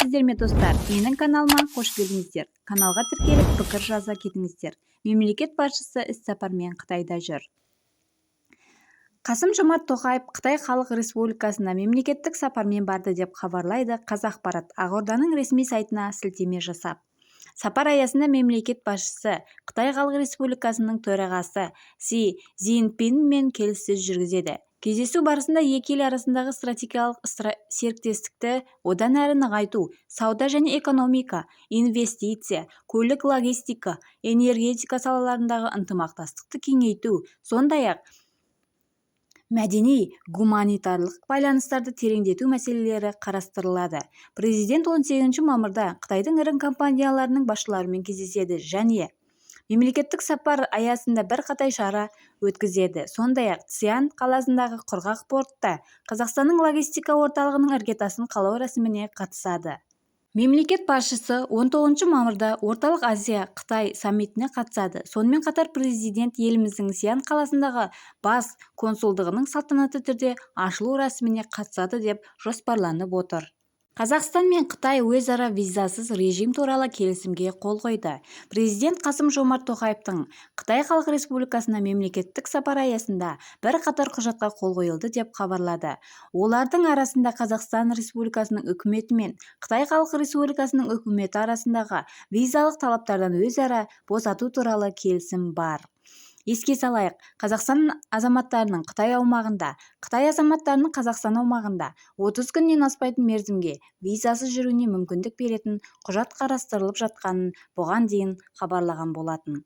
сәлеметсіздер ме достар? Менің каналыма қош келдіңіздер. Каналға тіркеліп пікір жаза кетіңіздер. Мемлекет басшысы іс-сапармен Қытайда жүр. Қасым-Жомарт Тоқаев Қытай Халық Республикасына мемлекеттік сапармен барды деп хабарлайды Қазақпарат, ақорданың ресми сайтына сілтеме жасап. Сапар аясында мемлекет басшысы Қытай Халық Республикасының төрағасы Си Цзиньпинмен келіссөз жүргізеді. Кездесу барысында екі ел арасындағы стратегиялық серіктестікті одан әрі нығайту, сауда және экономика, инвестиция, көлік логистика, энергетика салаларындағы ынтымақтастықты кеңейту, сондай-ақ мәдени-гуманитарлық байланыстарды тереңдету мәселелері қарастырылады. Президент 18 мамырда Қытайдың ірі компанияларының басшыларымен кездеседі және мемлекеттік сапар аясында бірқатар шара өткізеді. Сондай-ақ Цзянь қаласындағы құрғақ портта Қазақстанның логистика орталығының іргетасын қалау рәсіміне қатысады. Мемлекет басшысы 19 мамырда Орталық Азия-Қытай саммитіне қатысады. Сонымен қатар президент еліміздің Цзянь қаласындағы бас консулдығының салтанатты түрде ашылу рәсіміне қатысады деп жоспарланып отыр. Қазақстан мен Қытай өзара визасыз режим туралы келісімге қол қойды. Президент Қасым-Жомарт Тоқаевтың Қытай Халық Республикасына мемлекеттік сапар аясында бірқатар құжатқа қол қойылды деп хабарлады. Олардың арасында Қазақстан Республикасының үкіметі мен Қытай Халық Республикасының үкіметі арасындағы визалық талаптардан өзара босату туралы келісім бар. Еске салайық, Қазақстан азаматтарының Қытай аумағында, Қытай азаматтарының Қазақстан аумағында 30 күннен аспайтын мерзімге визасыз жүруіне мүмкіндік беретін құжат қарастырылып жатқанын бұған дейін хабарлаған болатын.